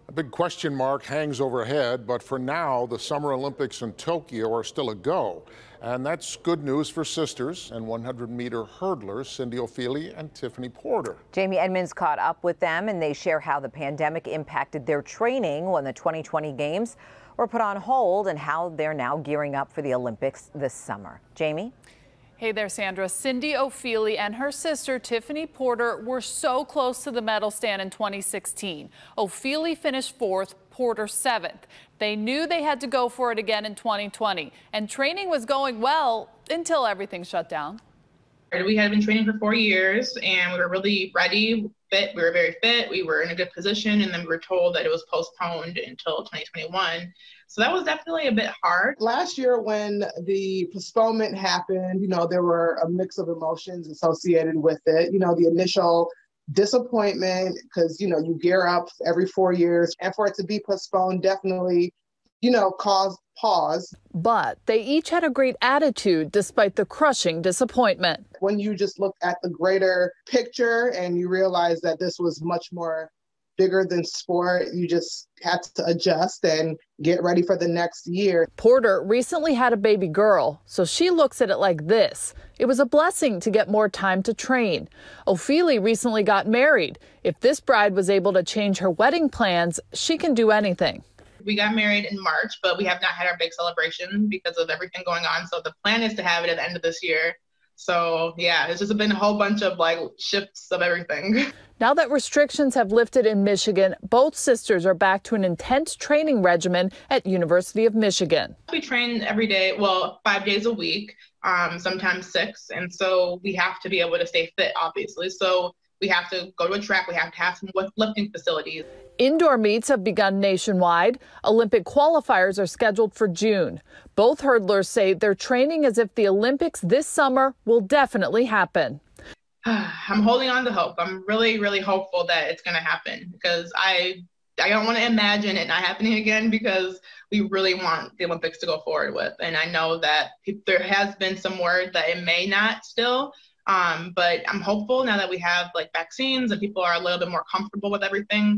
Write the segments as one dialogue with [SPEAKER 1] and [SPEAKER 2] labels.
[SPEAKER 1] A big question mark hangs overhead, but for now, the Summer Olympics in Tokyo are still a go. And that's good news for sisters and 100-meter hurdlers Cindy Ofili and Tiffany Porter.
[SPEAKER 2] Jamie Edmonds caught up with them, and they share how the pandemic impacted their training when the 2020 games were put on hold and how they're now gearing up for the Olympics this summer. Jamie?
[SPEAKER 3] Hey there, Sandra. Cindy Ofili and her sister Tiffany Porter were so close to the medal stand in 2016. Ofili finished 4th, Porter 7th. They knew they had to go for it again in 2020, and training was going well until everything shut down.
[SPEAKER 4] We had been training for 4 years, and we were really ready, fit. We were very fit. We were in a good position, and then we were told that it was postponed until 2021. So that was definitely a bit hard.
[SPEAKER 5] Last year when the postponement happened, there were a mix of emotions associated with it. The initial disappointment because, you gear up every 4 years, and for it to be postponed definitely, caused pause.
[SPEAKER 3] But they each had a great attitude despite the crushing disappointment.
[SPEAKER 5] When you just look at the greater picture and you realize that this was much more bigger than sport, you just had to adjust and get ready for the next year.
[SPEAKER 3] Porter recently had a baby girl, so she looks at it like this. It was a blessing to get more time to train. Ofili recently got married. If this bride was able to change her wedding plans, she can do anything.
[SPEAKER 4] We got married in March, but we have not had our big celebration because of everything going on. So the plan is to have it at the end of this year. So yeah, it's just been a whole bunch of shifts of everything.
[SPEAKER 3] Now that restrictions have lifted in Michigan, both sisters are back to an intense training regimen at University of Michigan.
[SPEAKER 4] We train every day, 5 days a week, sometimes 6. And so we have to be able to stay fit, obviously. So we have to go to a track. We have to have some lifting facilities.
[SPEAKER 3] Indoor meets have begun nationwide. Olympic qualifiers are scheduled for June. Both hurdlers say they're training as if the Olympics this summer will definitely happen.
[SPEAKER 4] I'm holding on to hope. I'm really, really hopeful that it's going to happen because I don't want to imagine it not happening again because we really want the Olympics to go forward with. And I know that there has been some word that it may not still. But I'm hopeful now that we have vaccines and people are a little bit more comfortable with everything.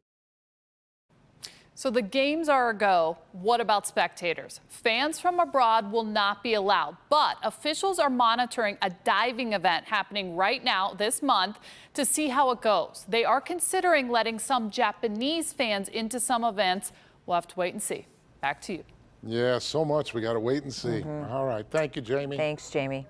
[SPEAKER 3] So the games are a go. What about spectators? Fans from abroad will not be allowed, but officials are monitoring a diving event happening right now this month to see how it goes. They are considering letting some Japanese fans into some events. We'll have to wait and see. Back to you.
[SPEAKER 1] Yeah, so much. We got to wait and see. All right. Thank you, Jamie.
[SPEAKER 2] Thanks, Jamie.